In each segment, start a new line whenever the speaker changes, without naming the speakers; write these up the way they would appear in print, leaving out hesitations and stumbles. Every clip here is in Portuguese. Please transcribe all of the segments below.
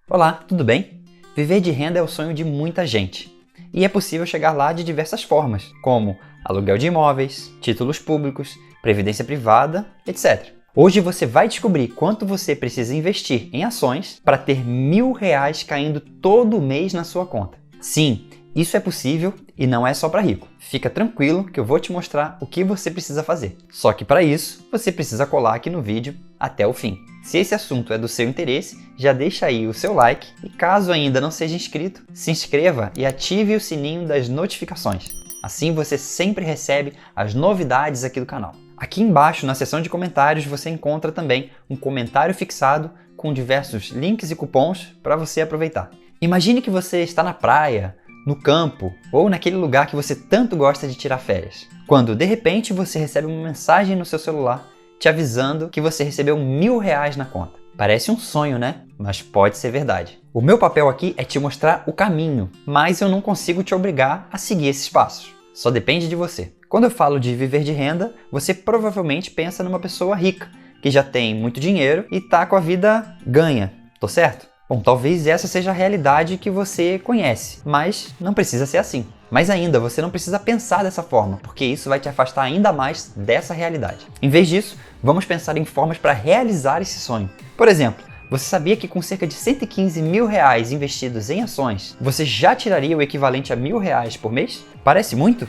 Olá, tudo bem? Viver de renda é o sonho de muita gente. E é possível chegar lá de diversas formas, como aluguel de imóveis, títulos públicos, previdência privada, etc. Hoje você vai descobrir quanto você precisa investir em ações para ter R$1.000 caindo todo mês na sua conta. Sim, isso é possível e não é só para rico. Fica tranquilo que eu vou te mostrar o que você precisa fazer. Só que para isso, você precisa colar aqui no vídeo até o fim. Se esse assunto é do seu interesse, já deixa aí o seu like e caso ainda não seja inscrito, se inscreva e ative o sininho das notificações. Assim você sempre recebe as novidades aqui do canal. Aqui embaixo, na seção de comentários, você encontra também um comentário fixado com diversos links e cupons para você aproveitar. Imagine que você está na praia, no campo ou naquele lugar que você tanto gosta de tirar férias, quando de repente você recebe uma mensagem no seu celular te avisando que você recebeu R$1.000 na conta. Parece um sonho, né? Mas pode ser verdade. O meu papel aqui é te mostrar o caminho, mas eu não consigo te obrigar a seguir esses passos. Só depende de você. Quando eu falo de viver de renda, você provavelmente pensa numa pessoa rica, que já tem muito dinheiro e tá com a vida ganha. Tô certo? Bom, talvez essa seja a realidade que você conhece, mas não precisa ser assim. Mas ainda, você não precisa pensar dessa forma, porque isso vai te afastar ainda mais dessa realidade. Em vez disso, vamos pensar em formas para realizar esse sonho. Por exemplo, você sabia que com cerca de R$115 mil investidos em ações, você já tiraria o equivalente a R$1.000 por mês? Parece muito,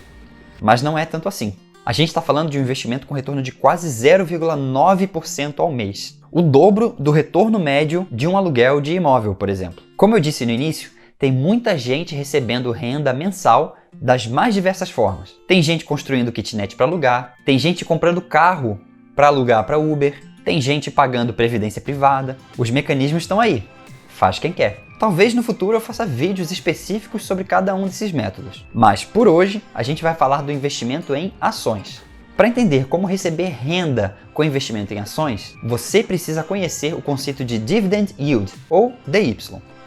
mas não é tanto assim. A gente está falando de um investimento com retorno de quase 0,9% ao mês. O dobro do retorno médio de um aluguel de imóvel, por exemplo. Como eu disse no início, tem muita gente recebendo renda mensal das mais diversas formas. Tem gente construindo kitnet para alugar, tem gente comprando carro para alugar para Uber, tem gente pagando previdência privada. Os mecanismos estão aí. Faz quem quer. Talvez no futuro eu faça vídeos específicos sobre cada um desses métodos. Mas por hoje a gente vai falar do investimento em ações. Para entender como receber renda com investimento em ações, você precisa conhecer o conceito de Dividend Yield, ou DY.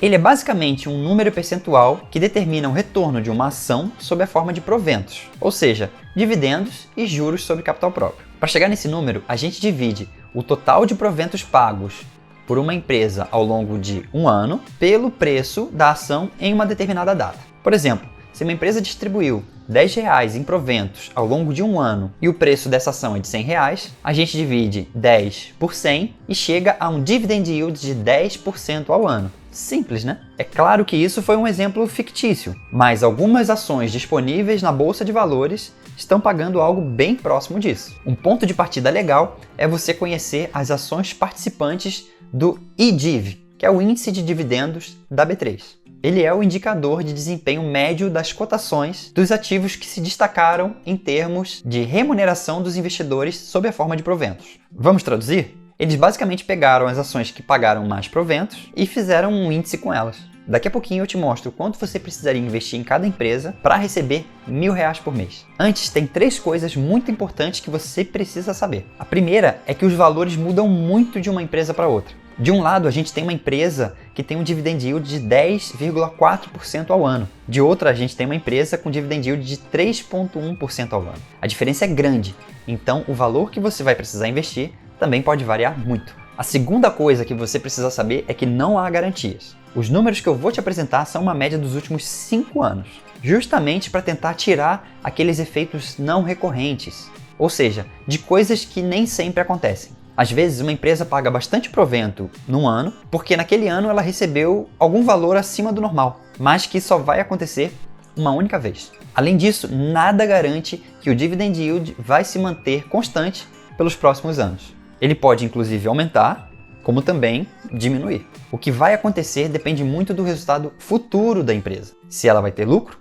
Ele é basicamente um número percentual que determina o retorno de uma ação sob a forma de proventos, ou seja, dividendos e juros sobre capital próprio. Para chegar nesse número, a gente divide o total de proventos pagos por uma empresa ao longo de um ano pelo preço da ação em uma determinada data. Por exemplo, se uma empresa distribuiu R$10 em proventos ao longo de um ano e o preço dessa ação é de R$100, a gente divide 10 por 100 e chega a um dividend yield de 10% ao ano. Simples, né? É claro que isso foi um exemplo fictício, mas algumas ações disponíveis na Bolsa de Valores estão pagando algo bem próximo disso. Um ponto de partida legal é você conhecer as ações participantes do IDIV, que é o Índice de Dividendos da B3. Ele é o indicador de desempenho médio das cotações dos ativos que se destacaram em termos de remuneração dos investidores sob a forma de proventos. Vamos traduzir? Eles basicamente pegaram as ações que pagaram mais proventos e fizeram um índice com elas. Daqui a pouquinho eu te mostro quanto você precisaria investir em cada empresa para receber R$1.000 por mês. Antes, tem 3 coisas muito importantes que você precisa saber. A primeira é que os valores mudam muito de uma empresa para outra. De um lado, a gente tem uma empresa que tem um dividend yield de 10,4% ao ano. De outra, a gente tem uma empresa com dividend yield de 3,1% ao ano. A diferença é grande, então o valor que você vai precisar investir também pode variar muito. A segunda coisa que você precisa saber é que não há garantias. Os números que eu vou te apresentar são uma média dos últimos 5 anos, justamente para tentar tirar aqueles efeitos não recorrentes, ou seja, de coisas que nem sempre acontecem. Às vezes, uma empresa paga bastante provento num ano, porque naquele ano ela recebeu algum valor acima do normal, mas que só vai acontecer uma única vez. Além disso, nada garante que o dividend yield vai se manter constante pelos próximos anos. Ele pode inclusive aumentar, como também diminuir. O que vai acontecer depende muito do resultado futuro da empresa, se ela vai ter lucro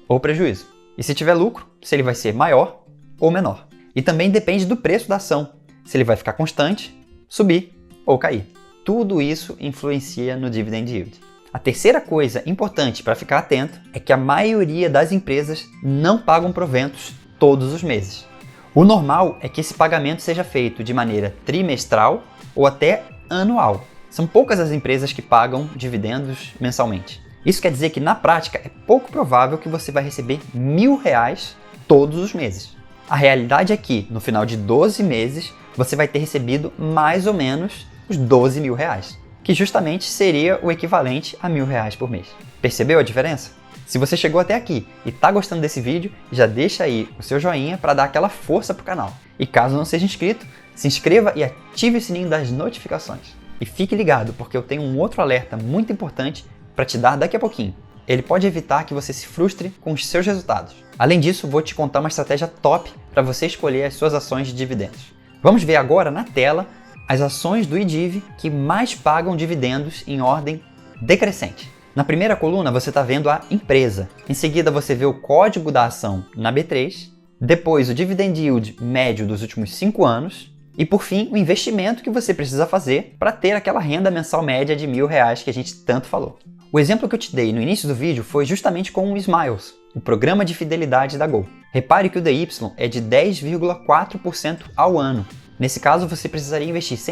ou prejuízo. E se tiver lucro, se ele vai ser maior ou menor. E também depende do preço da ação, se ele vai ficar constante, subir ou cair. Tudo isso influencia no dividend yield. A terceira coisa importante para ficar atento é que a maioria das empresas não pagam proventos todos os meses. O normal é que esse pagamento seja feito de maneira trimestral ou até anual. São poucas as empresas que pagam dividendos mensalmente. Isso quer dizer que, na prática, é pouco provável que você vai receber R$1.000 todos os meses. A realidade é que, no final de 12 meses, você vai ter recebido mais ou menos os R$12.000. que justamente seria o equivalente a R$1.000 por mês. Percebeu a diferença? Se você chegou até aqui e está gostando desse vídeo, já deixa aí o seu joinha para dar aquela força pro canal. E caso não seja inscrito, se inscreva e ative o sininho das notificações. E fique ligado, porque eu tenho um outro alerta muito importante para te dar daqui a pouquinho. Ele pode evitar que você se frustre com os seus resultados. Além disso, vou te contar uma estratégia top para você escolher as suas ações de dividendos. Vamos ver agora na tela as ações do IDIV que mais pagam dividendos em ordem decrescente. Na primeira coluna você está vendo a empresa, em seguida você vê o código da ação na B3, depois o dividend yield médio dos últimos 5 anos e por fim o investimento que você precisa fazer para ter aquela renda mensal média de R$1.000 que a gente tanto falou. O exemplo que eu te dei no início do vídeo foi justamente com o Smiles, o programa de fidelidade da Gol. Repare que o DY é de 10,4% ao ano. Nesse caso, você precisaria investir R$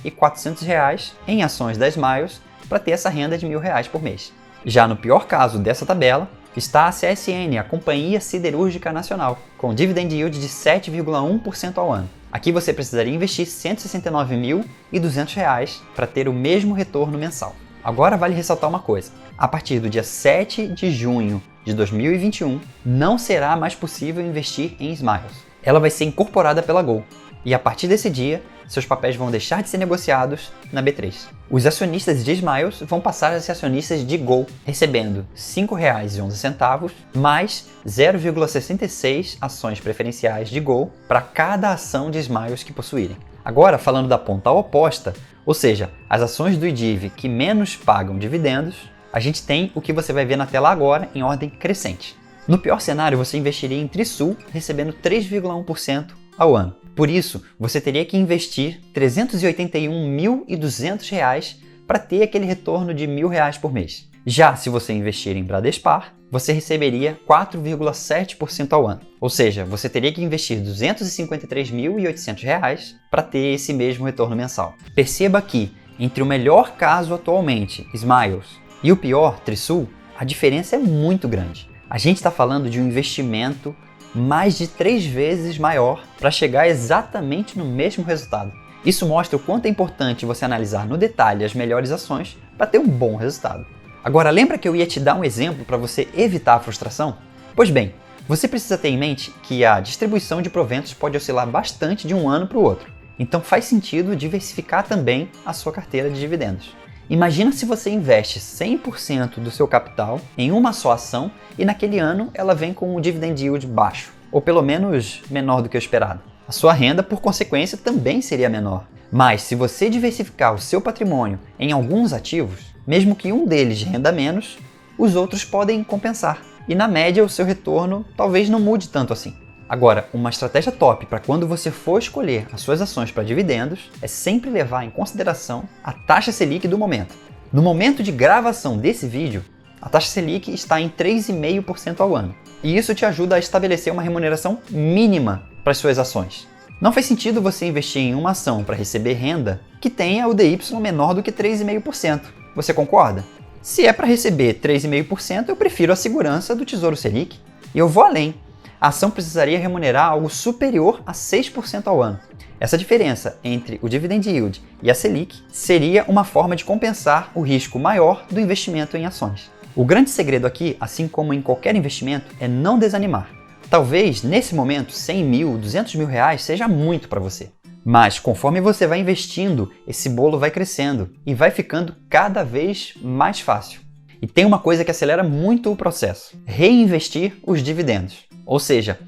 115.400 em ações da Smiles para ter essa renda de R$1.000 por mês. Já no pior caso dessa tabela, está a CSN, a Companhia Siderúrgica Nacional, com dividend yield de 7,1% ao ano. Aqui você precisaria investir R$ 169.200 para ter o mesmo retorno mensal. Agora vale ressaltar uma coisa, a partir do dia 7 de junho de 2021, não será mais possível investir em Smiles. Ela vai ser incorporada pela Gol, e a partir desse dia, seus papéis vão deixar de ser negociados na B3. Os acionistas de Smiles vão passar a ser acionistas de Gol, recebendo R$ 5,11 mais 0,66 ações preferenciais de Gol para cada ação de Smiles que possuírem. Agora, falando da ponta oposta, ou seja, as ações do IDIV que menos pagam dividendos, a gente tem o que você vai ver na tela agora em ordem crescente. No pior cenário, você investiria em Trisul, recebendo 3,1% ao ano. Por isso, você teria que investir R$ 381.200 para ter aquele retorno de R$1.000 por mês. Já se você investir em Bradespar, você receberia 4,7% ao ano. Ou seja, você teria que investir R$ 253.800 para ter esse mesmo retorno mensal. Perceba que, entre o melhor caso atualmente, Smiles, e o pior, Trisul, a diferença é muito grande. A gente está falando de um investimento mais de 3 vezes maior para chegar exatamente no mesmo resultado. Isso mostra o quanto é importante você analisar no detalhe as melhores ações para ter um bom resultado. Agora, lembra que eu ia te dar um exemplo para você evitar a frustração? Pois bem, você precisa ter em mente que a distribuição de proventos pode oscilar bastante de um ano para o outro. Então faz sentido diversificar também a sua carteira de dividendos. Imagina se você investe 100% do seu capital em uma só ação e naquele ano ela vem com um dividend yield baixo, ou pelo menos menor do que o esperado. A sua renda, por consequência, também seria menor. Mas se você diversificar o seu patrimônio em alguns ativos, mesmo que um deles renda menos, os outros podem compensar. E na média o seu retorno talvez não mude tanto assim. Agora, uma estratégia top para quando você for escolher as suas ações para dividendos é sempre levar em consideração a taxa Selic do momento. No momento de gravação desse vídeo, a taxa Selic está em 3,5% ao ano. E isso te ajuda a estabelecer uma remuneração mínima para as suas ações. Não faz sentido você investir em uma ação para receber renda que tenha o DY menor do que 3,5%. Você concorda? Se é para receber 3,5%, eu prefiro a segurança do Tesouro Selic. E eu vou além. A ação precisaria remunerar algo superior a 6% ao ano. Essa diferença entre o dividend yield e a Selic seria uma forma de compensar o risco maior do investimento em ações. O grande segredo aqui, assim como em qualquer investimento, é não desanimar. Talvez, nesse momento, 100 mil, 200 mil reais seja muito para você. Mas, conforme você vai investindo, esse bolo vai crescendo e vai ficando cada vez mais fácil. E tem uma coisa que acelera muito o processo: reinvestir os dividendos. Ou seja,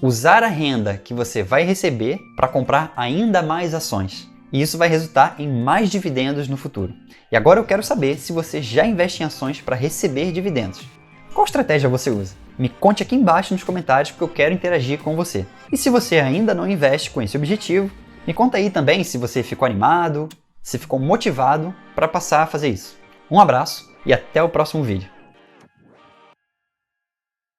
usar a renda que você vai receber para comprar ainda mais ações. E isso vai resultar em mais dividendos no futuro. E agora eu quero saber se você já investe em ações para receber dividendos. Qual estratégia você usa? Me conte aqui embaixo nos comentários porque eu quero interagir com você. E se você ainda não investe com esse objetivo, me conta aí também se você ficou animado, se ficou motivado para passar a fazer isso. Um abraço e até o próximo vídeo.